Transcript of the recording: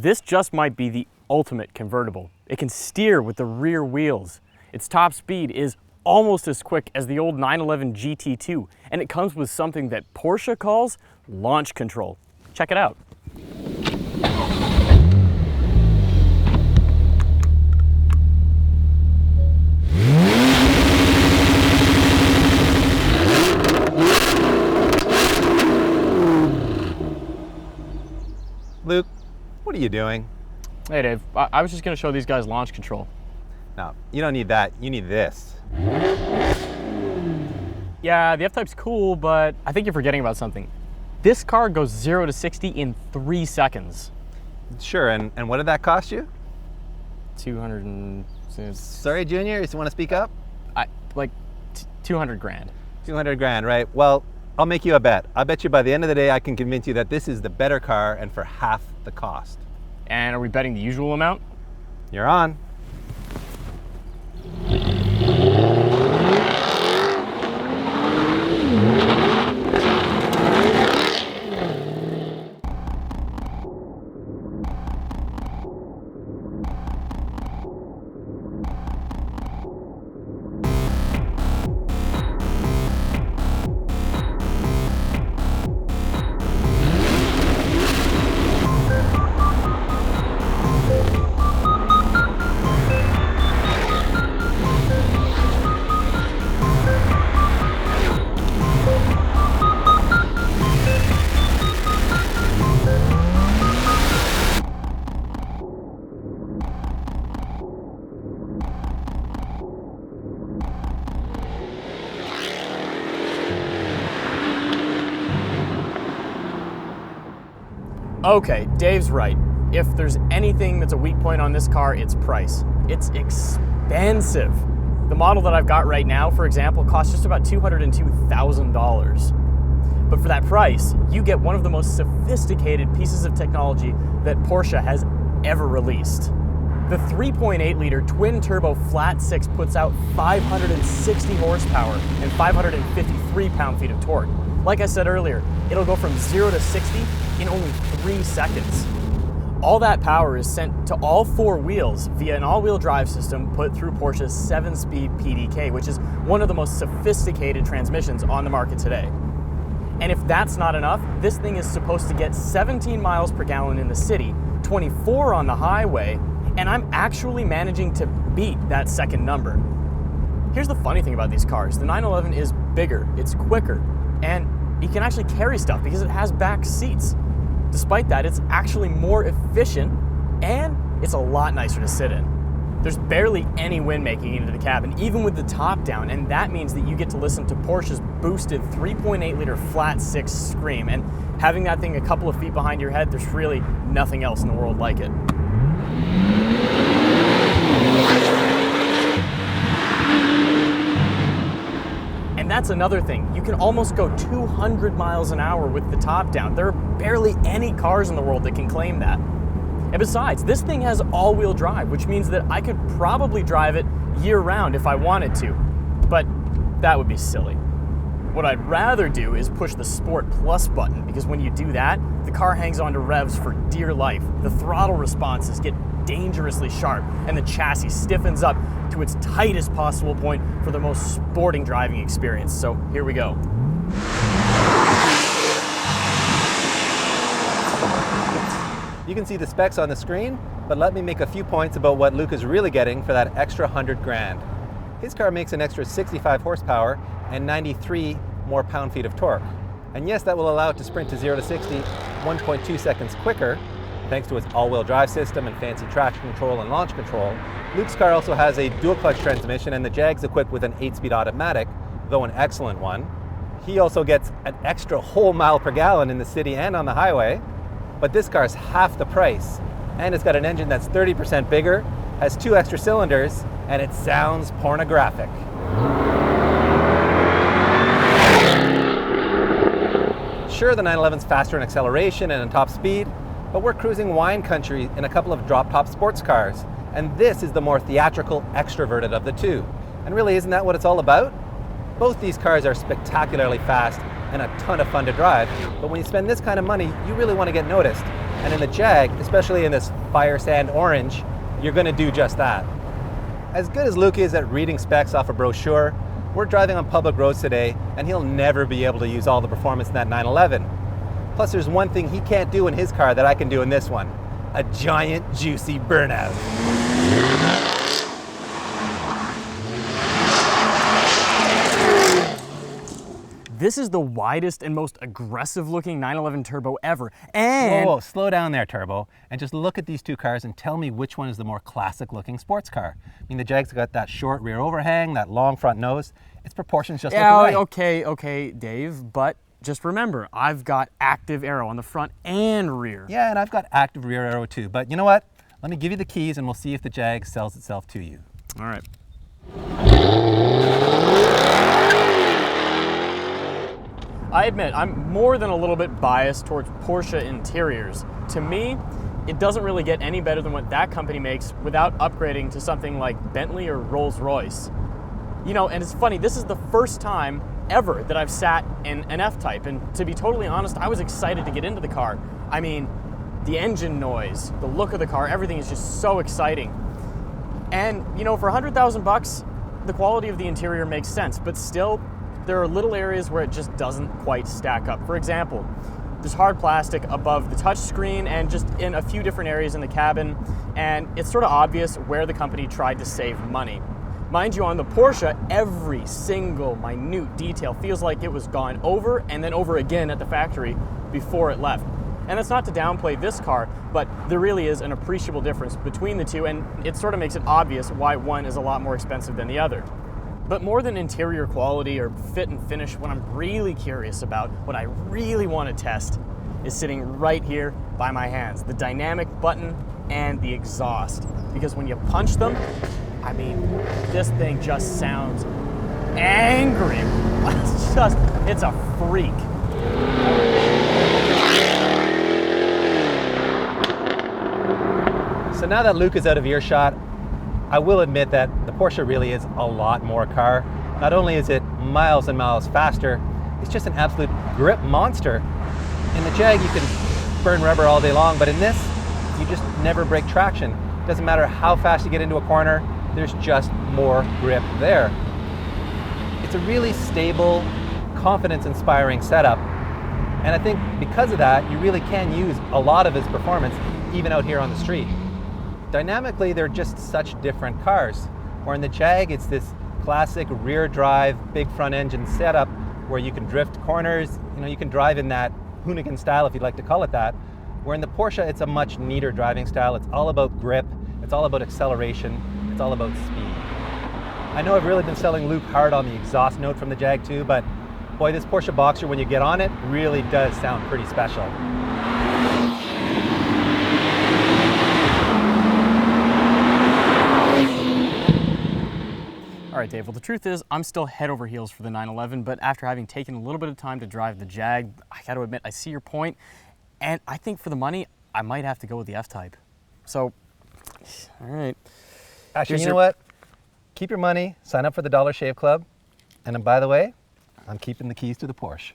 This just might be the ultimate convertible. It can steer with the rear wheels. Its top speed is almost as quick as the old 911 GT2, and it comes with something that Porsche calls launch control. Check it out. Luke, what are you doing? Hey Dave, I was just gonna show these guys launch control. No, you don't need that. You need this. Yeah, the F-Type's cool, but I think you're forgetting about something. This car goes 0 to 60 in 3 seconds. Sure, and what did that cost you? 200 and... Sorry, Junior, you want to speak up? Like 200 grand. 200 grand, right? Well, I'll make you a bet. I bet you by the end of the day, I can convince you that this is the better car and for half the cost. And are we betting the usual amount? You're on. Okay, Dave's right. If there's anything that's a weak point on this car, it's price. It's expensive. The model that I've got right now, for example, costs just about $202,000. But for that price, you get one of the most sophisticated pieces of technology that Porsche has ever released. The 3.8-liter twin-turbo flat six puts out 560 horsepower and 553 pound-feet of torque. Like I said earlier, it'll go from 0 to 60 in only 3 seconds. All that power is sent to all 4 wheels via an all-wheel drive system put through Porsche's 7-speed PDK, which is one of the most sophisticated transmissions on the market today. And if that's not enough, this thing is supposed to get 17 miles per gallon in the city, 24 on the highway, and I'm actually managing to beat that second number. Here's the funny thing about these cars. The 911 is bigger, it's quicker, and it can actually carry stuff because it has back seats. Despite that, it's actually more efficient and it's a lot nicer to sit in. There's barely any wind making into the cabin, even with the top down, and that means that you get to listen to Porsche's boosted 3.8-liter flat six scream, and having that thing a couple of feet behind your head, there's really nothing else in the world like it. And that's another thing. You can almost go 200 miles an hour with the top down. There are barely any cars in the world that can claim that. And besides, this thing has all-wheel drive, which means that I could probably drive it year-round if I wanted to. But that would be silly. What I'd rather do is push the Sport Plus button, because when you do that, the car hangs on to revs for dear life. The throttle responses get dangerously sharp, and the chassis stiffens up to its tightest possible point for the most sporting driving experience. So here we go. You can see the specs on the screen, but let me make a few points about what Luke is really getting for that extra 100 grand. His car makes an extra 65 horsepower and 93 more pound-feet of torque. And yes, that will allow it to sprint to 0 to 60 1.2 seconds quicker, thanks to its all-wheel drive system and fancy traction control and launch control. Luke's car also has a dual-clutch transmission, and the Jag's equipped with an 8-speed automatic, though an excellent one. He also gets an extra whole mile per gallon in the city and on the highway. But this car's half the price, and it's got an engine that's 30% bigger, has 2 extra cylinders, and it sounds pornographic. Sure, the 911's faster in acceleration and in top speed, but we're cruising wine country in a couple of drop-top sports cars, and this is the more theatrical, extroverted of the two. And really, isn't that what it's all about? Both these cars are spectacularly fast and a ton of fun to drive, but when you spend this kind of money, you really want to get noticed. And in the Jag, especially in this fire sand orange, you're going to do just that. As good as Luke is at reading specs off a brochure, we're driving on public roads today, and he'll never be able to use all the performance in that 911. Plus, there's one thing he can't do in his car that I can do in this one: a giant, juicy burnout. This is the widest and most aggressive looking 911 Turbo ever, and... Whoa, slow down there, Turbo, and just look at these two cars and tell me which one is the more classic looking sports car. I mean, the Jag's got that short rear overhang, that long front nose. Its proportions just look right. Okay, Dave, but just remember, I've got active aero on the front and rear. Yeah, and I've got active rear aero too, but you know what? Let me give you the keys and we'll see if the Jag sells itself to you. All right. I admit, I'm more than a little bit biased towards Porsche interiors. To me, it doesn't really get any better than what that company makes without upgrading to something like Bentley or Rolls-Royce. You know, and it's funny, this is the first time ever that I've sat in an F-Type, and to be totally honest, I was excited to get into the car. I mean, the engine noise, the look of the car, everything is just so exciting. And, you know, for $100,000, the quality of the interior makes sense, but still, there are little areas where it just doesn't quite stack up. For example, there's hard plastic above the touchscreen and just in a few different areas in the cabin, and it's sort of obvious where the company tried to save money. Mind you, on the Porsche, every single minute detail feels like it was gone over and then over again at the factory before it left. And that's not to downplay this car, but there really is an appreciable difference between the two, and it sort of makes it obvious why one is a lot more expensive than the other. But more than interior quality or fit and finish, what I'm really curious about, what I really want to test, is sitting right here by my hands. The dynamic button and the exhaust. Because when you punch them, I mean, this thing just sounds angry. It's a freak. So now that Luke is out of earshot, I will admit that the Porsche really is a lot more car. Not only is it miles and miles faster, it's just an absolute grip monster. In the Jag, you can burn rubber all day long, but in this, you just never break traction. Doesn't matter how fast you get into a corner, there's just more grip there. It's a really stable, confidence-inspiring setup. And I think because of that, you really can use a lot of its performance even out here on the street. Dynamically, they're just such different cars. Where in the Jag, it's this classic rear drive, big front engine setup where you can drift corners, you know, you can drive in that Hoonigan style if you'd like to call it that. Where in the Porsche, it's a much neater driving style. It's all about grip, it's all about acceleration, it's all about speed. I know I've really been selling Luke hard on the exhaust note from the Jag too, but boy, this Porsche Boxer, when you get on it, really does sound pretty special. All right, Dave, well, the truth is I'm still head over heels for the 911, but after having taken a little bit of time to drive the Jag, I got to admit, I see your point, and I think for the money, I might have to go with the F-Type. So, all right. Actually, you know what? Keep your money, sign up for the Dollar Shave Club, and by the way, I'm keeping the keys to the Porsche.